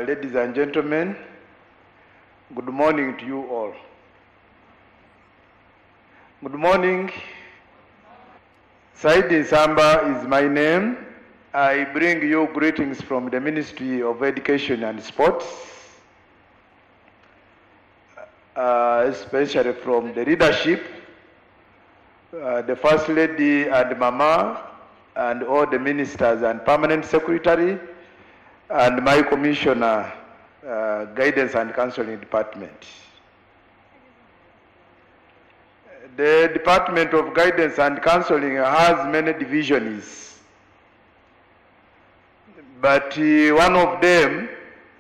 Ladies and gentlemen, good morning to you all. Good morning. Saidi Nsamba is my name. I bring you greetings from the Ministry of Education and Sports, especially from the leadership, the First Lady and Mama, and all the ministers and permanent secretary, and my commissioner, Guidance and Counseling Department. The Department of Guidance and Counseling has many divisions, but one of them,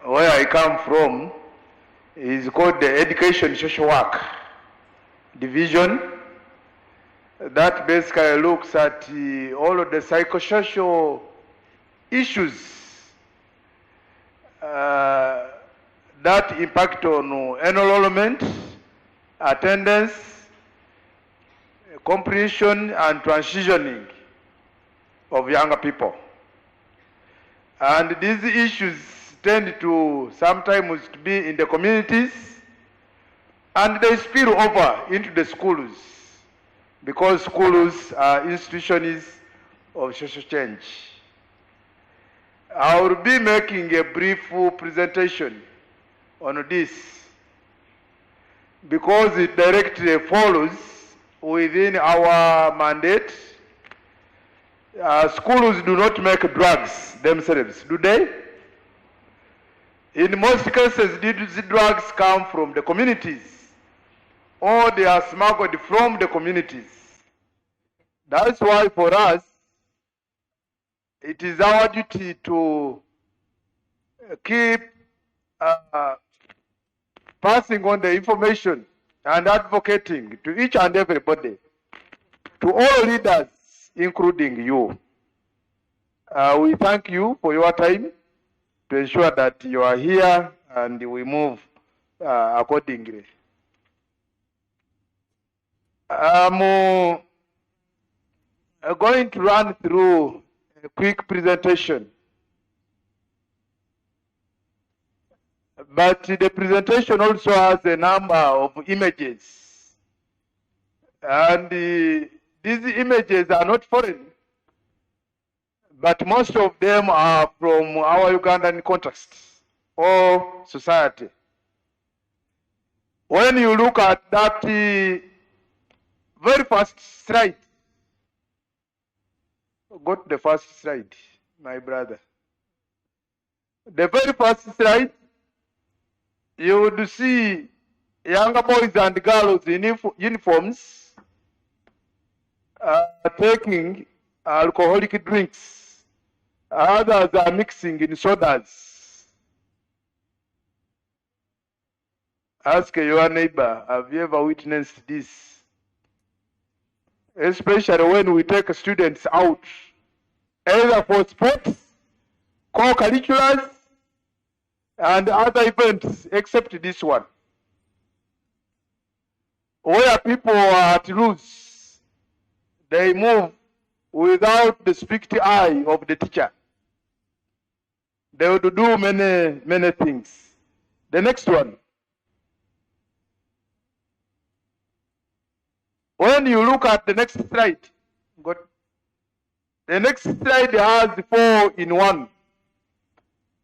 where I come from, is called the Education Social Work Division. That basically looks at all of the psychosocial issues that impact on enrollment, attendance, comprehension, and transitioning of younger people. And these issues tend to sometimes to be in the communities, and they spill over into the schools, because schools are institutions of social change. I will be making a brief presentation on this because it directly follows within our mandate. Schools do not make drugs themselves, do they? In most cases, these drugs come from the communities, or they are smuggled from the communities. That's why for us, it is our duty to keep passing on the information and advocating to each and everybody, to all leaders, including you. We thank you for your time to ensure that you are here and we move accordingly. I'm going to run through a quick presentation. But the presentation also has a number of images. And these images are not foreign, but most of them are from our Ugandan context or society. When you look at that very first slide, go to the first slide, my brother. The very first slide, you would see younger boys and girls in uniforms taking alcoholic drinks. Others are mixing in sodas. Ask your neighbor, have you ever witnessed this? Especially when we take students out, either for sports, co-curriculars, and other events, except this one, where people are at loose. They move without the strict eye of the teacher. They would do many things. The next one. When you look at the next slide, the next slide has 4 in 1.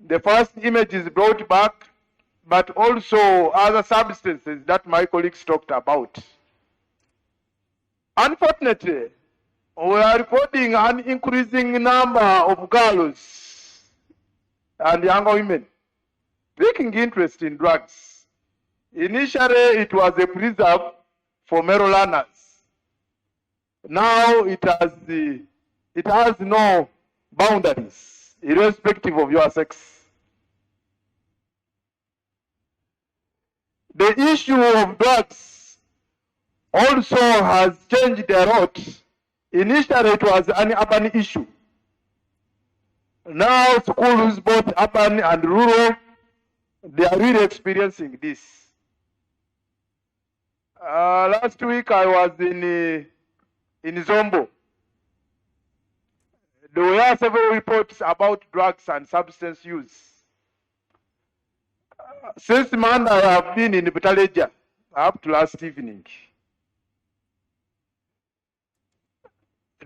The first image is brought back, but also other substances that my colleagues talked about. Unfortunately, we are recording an increasing number of girls and younger women taking interest in drugs. Initially, it was a preserve for male learners. Now it has no boundaries, irrespective of your sex. The issue of drugs also has changed a lot. Initially, it was an urban issue. Now, schools, both urban and rural, they are really experiencing this. Last week, I was in Nsamba. There were several reports about drugs and substance use. Since Monday, I have been in Butaleja up to last evening.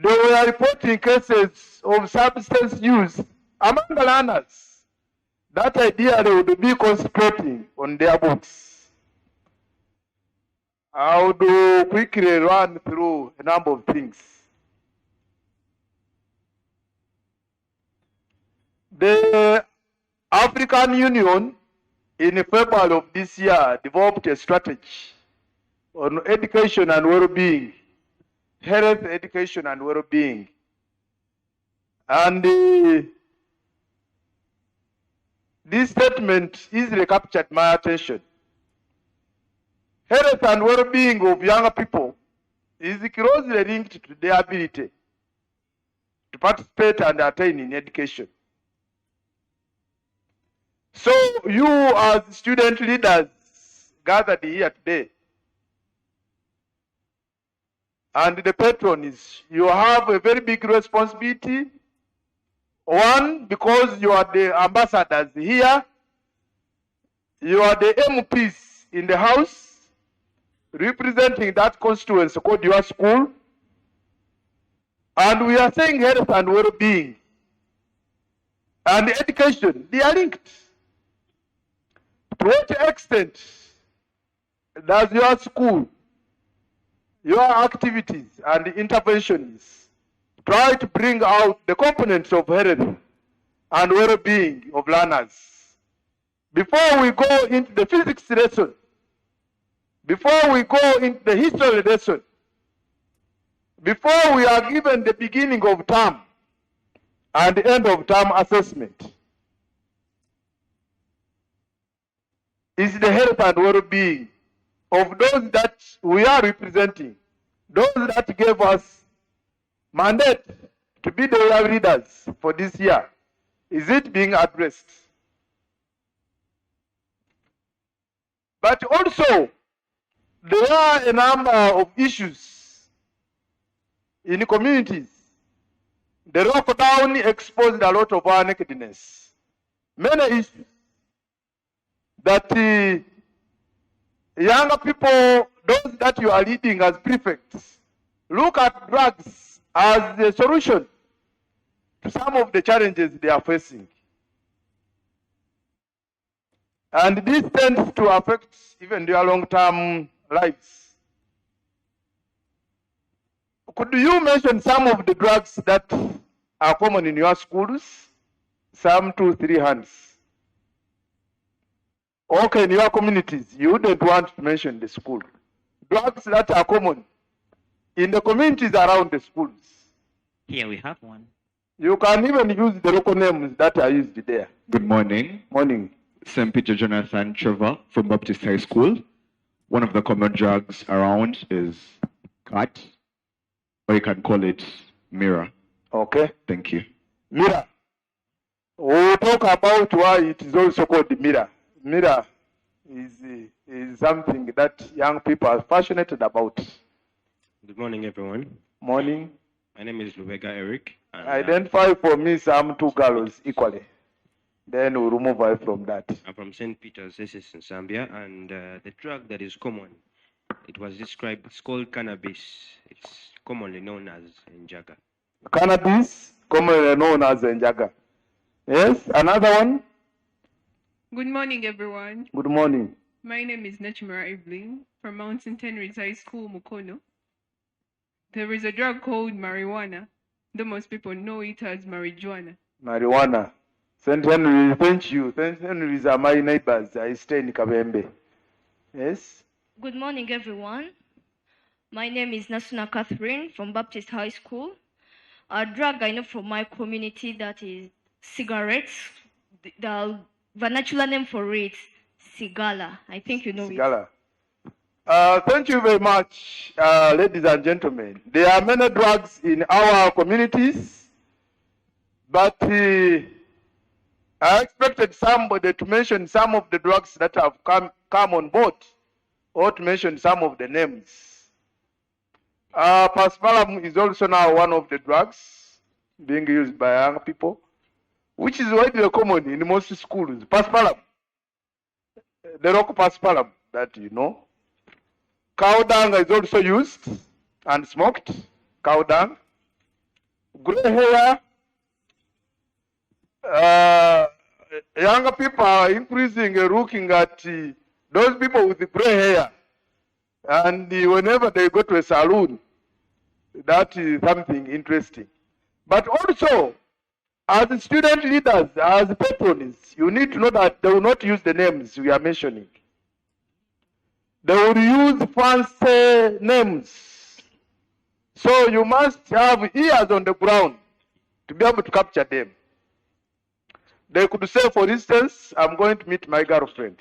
They were reporting cases of substance use among the learners that ideally would be concentrating on their books. I would quickly run through a number of things. The African Union in February of this year developed a strategy on education and well-being, health, education and well-being. And this statement easily captured my attention. Health and well-being of young people is closely linked to their ability to participate and attain in education. So you as student leaders gathered here today, and the patrons, you have a very big responsibility. One, because you are the ambassadors here, you are the MPs in the house, representing that constituency called your school, and we are saying health and well-being and education, they are linked. To what extent does your school, your activities and interventions try to bring out the components of health and well-being of learners? Before we go into the physics lesson, before we go into the history lesson, before we are given the beginning of term and the end of term assessment, is the health and well-being of those that we are representing, those that gave us mandate to be the leaders for this year. Is it being addressed? But also, there are a number of issues in communities. The lockdown exposed a lot of our nakedness. Many issues that younger people, those that you are leading as prefects, look at drugs as the solution to some of the challenges they are facing. And this tends to affect even their long-term lives. Could you mention some of the drugs that are common in your schools? Some 2-3 hands. Okay, in your communities, you wouldn't want to mention the school. Drugs that are common in the communities around the schools. Here we have one. You can even use the local names that are used there. Good morning. Morning. St. Peter Jonathan Trevor from Baptist High School. One of the common drugs around is cat, or you can call it mirror. Okay. Thank you. Mirror. We'll talk about why it is also called mirror. Mirror is something that young people are passionate about. Good morning, everyone. Morning. My name is Lubega Eric. And, Identify for me some 2 girls equally. Then we'll move away from that. I'm from St. Peter's, this is in Zambia, and the drug that is common, it was described, it's called cannabis. It's commonly known as Njaga. Cannabis, commonly known as Njaga. Yes, another one. Good morning, everyone. Good morning. My name is Nachimara Evelyn from Mount St. Henry's High School, Mukono. There is a drug called marijuana, though most people know it as marijuana. Marijuana. St. Henry, thank you. St. Henry's are my neighbors. I stay in Kabembe. Yes? Good morning, everyone. My name is Nasuna Catherine from Baptist High School. A drug I know from my community that is cigarettes. The vernacular name for it, Sigala. I think you know Sigala. Thank you very much, ladies and gentlemen. There are many drugs in our communities, but I expected somebody to mention some of the drugs that have come on board, or to mention some of the names. Paspalam is also now one of the drugs being used by young people, which is widely common in most schools. Paspalam. the local paspalum that you know. Cow dung is also used and smoked. Cow dung. Gray hair. Younger people are increasing looking at those people with the gray hair. And whenever they go to a saloon, that is something interesting. But also, as student leaders, as patrons, you need to know that they will not use the names we are mentioning. They will use fancy names. So you must have ears on the ground to be able to capture them. They could say, for instance, I'm going to meet my girlfriend.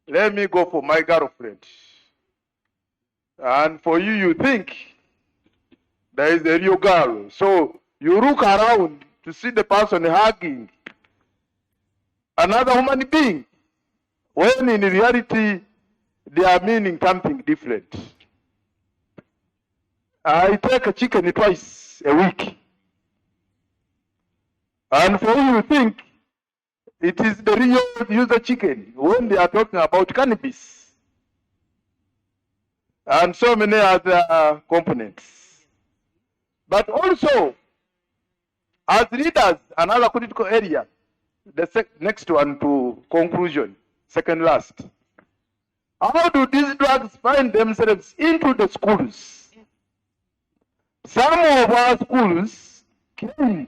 Let me go for my girlfriend. And for you, you think there is a real girl. So you look around to see the person hugging another human being, when in reality, they are meaning something different. I take a chicken twice a week. And for you think it is the real user chicken when they are talking about cannabis and so many other components. But also, as leaders, another critical area, the next one to conclusion, second last. How do these drugs find themselves into the schools? Some of our schools claim,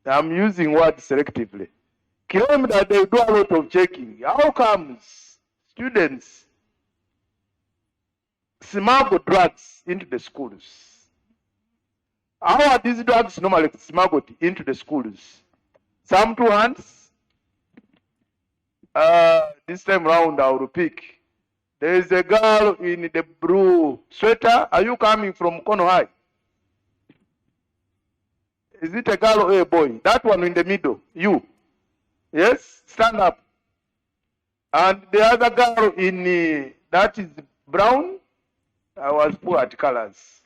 I'm using words selectively, claim that they do a lot of checking. How comes students smuggle drugs into the schools? How are these drugs normally smuggled into the schools? Some two hands. This time round, I will pick. There is a girl in the blue sweater. Are you coming from Kono High? Is it a girl or a boy? That one in the middle. You. Yes? Stand up. And the other girl in that is brown. I was poor at colors.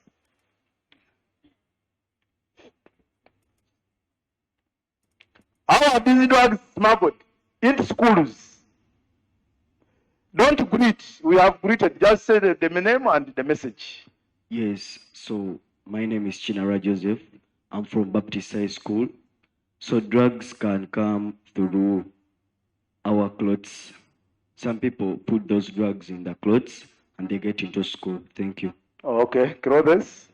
How are these drugs smuggled into schools? Don't greet. We have greeted. Just say the name and the message. Yes, so my name is Chinara Joseph. I'm from Baptist High School. So drugs can come through our clothes. Some people put those drugs in their clothes and they get into school. Thank you. Okay, clothes.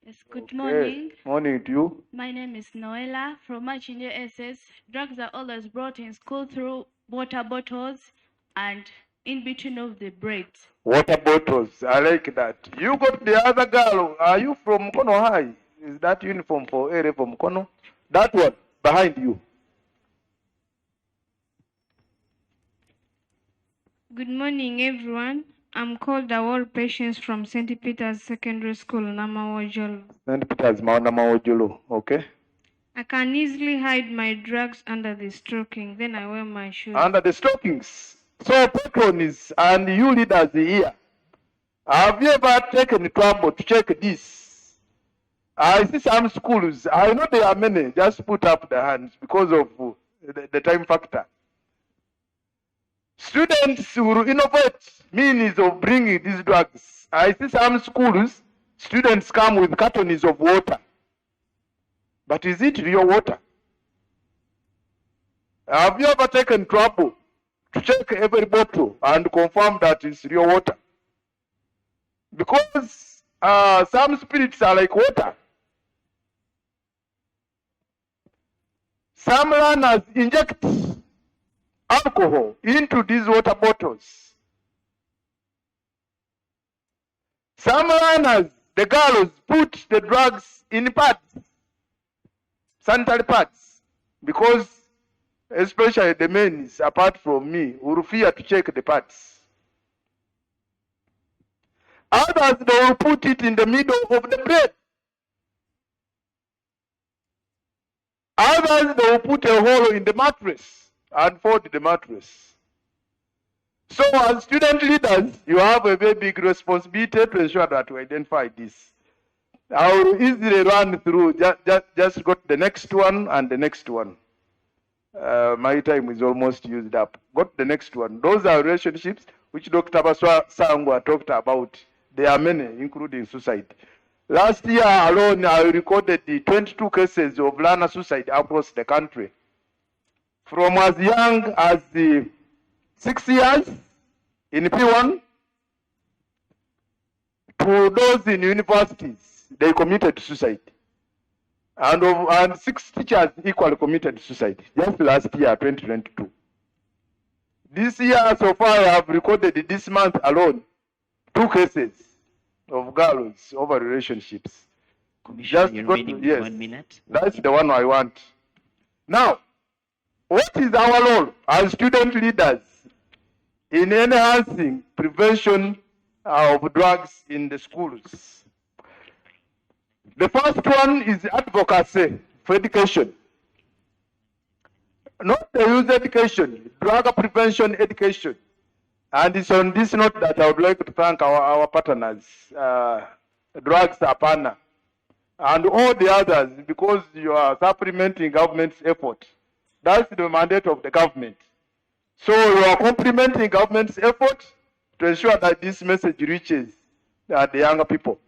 Yes, good morning. Morning to you. My name is Noela from Machinje SS. Drugs are always brought in school through water bottles and in between of the breaks. Water bottles. I like that. You got the other girl. Are you from Kono High? Is that uniform for area from Kono? That one behind you. Good morning, everyone. I'm called Awol Patience from St. Peter's Secondary School, Namawojolo. St. Peter's Namawojolo. Okay. I can easily hide my drugs under the stocking. Then I wear my shoes. Under the stockings. So patrons and you leaders here, have you ever taken trouble to check this? I see some schools. I know there are many. Just put up the hands because of the time factor. Students will innovate means of bringing these drugs. I see some schools, students come with cartons of water. But is it real water? Have you ever taken trouble to check every bottle and confirm that it's real water? Because some spirits are like water. Some learners inject alcohol into these water bottles. Some learners, the girls, put the drugs in pads, sanitary pads, because especially the men, apart from me, will fear to check the pads. Others, they will put it in the middle of the bed. Others, they will put a hole in the mattress and fold the mattress. So as student leaders, you have a very big responsibility to ensure that we identify this. I will easily run through, just go to the next one and the next one. My time is almost used up. Go to the next one. Those are relationships which Dr. Baswa Sangwa talked about. There are many, including suicide. Last year alone, I recorded the 22 cases of learner suicide across the country. From as young as the 6 years in P1 to those in universities, they committed suicide. And 6 teachers equally committed suicide, just last year, 2022. This year, so far, I have recorded this month alone 2 cases of girls over relationships. Commissioner, you're reading yes, 1 minute. that's the one I want. Now, what is our role as student leaders in enhancing prevention of drugs in the schools? The first one is advocacy for education. Not the youth education, drug prevention education. And it's on this note that I would like to thank our partners, Drugs Apana, and all the others, because you are supplementing government's effort. That's the mandate of the government. So you are complementing government's effort to ensure that this message reaches the younger people.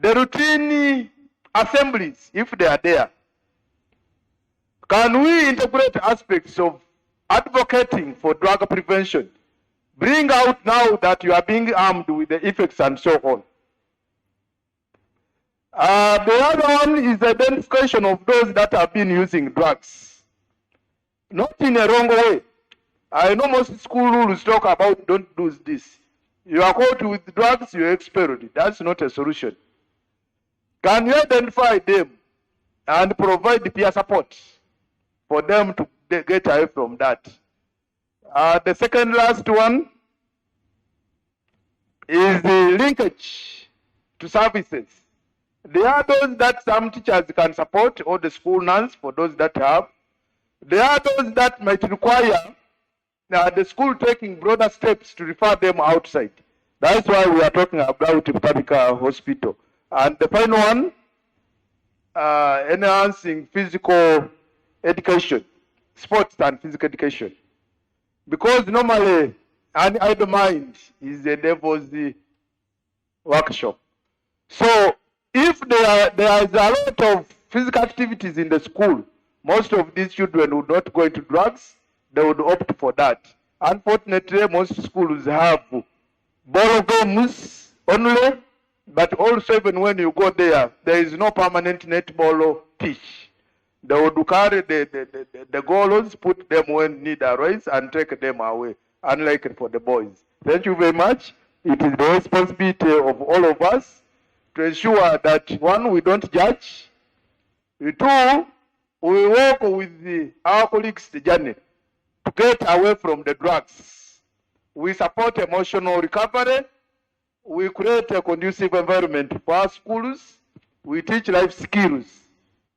The routine assemblies, if they are there, can we integrate aspects of advocating for drug prevention? Bring out now that you are being armed with the effects and so on. The other one is identification of those that have been using drugs. Not in a wrong way. I know most school rules talk about don't do this. You are caught with drugs, you are expelled. That's not a solution. Can you identify them and provide peer support for them to get away from that? The second last one is the linkage to services. There are those that some teachers can support, or the school nurse for those that have. There are those that might require the school taking broader steps to refer them outside. That's why we are talking about public hospital. And the final one, enhancing physical education, sports and physical education. Because normally, an idle mind is the devil's workshop. So if there is a lot of physical activities in the school, most of these children would not go into drugs, they would opt for that. Unfortunately, most schools have ball games only, but also even when you go there, there is no permanent netball pitch. They would carry the goals, put them when need arise, and take them away, unlike for the boys. Thank you very much. It is the responsibility of all of us to ensure that, one, we don't judge, two, we work with our colleagues' journey to get away from the drugs. We support emotional recovery. We create a conducive environment for our schools. We teach life skills,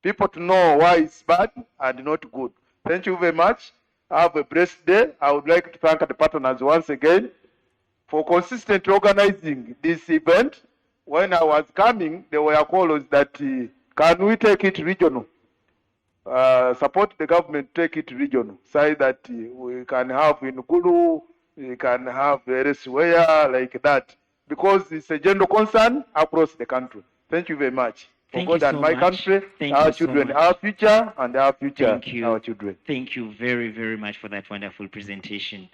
people to know why it's bad and not good. Thank you very much. Have a blessed day. I would like to thank the partners once again for consistently organizing this event. When I was coming, there were calls that can we take it regional? Support the government, take it regional. Say that we can have in Kulu, we can have elsewhere like that. Because it's a general concern across the country. Thank you very much. Thank For you God and so my much. country, Thank our you so children, much. our future, and our future, Thank you. our children. Thank you very, very much for that wonderful presentation.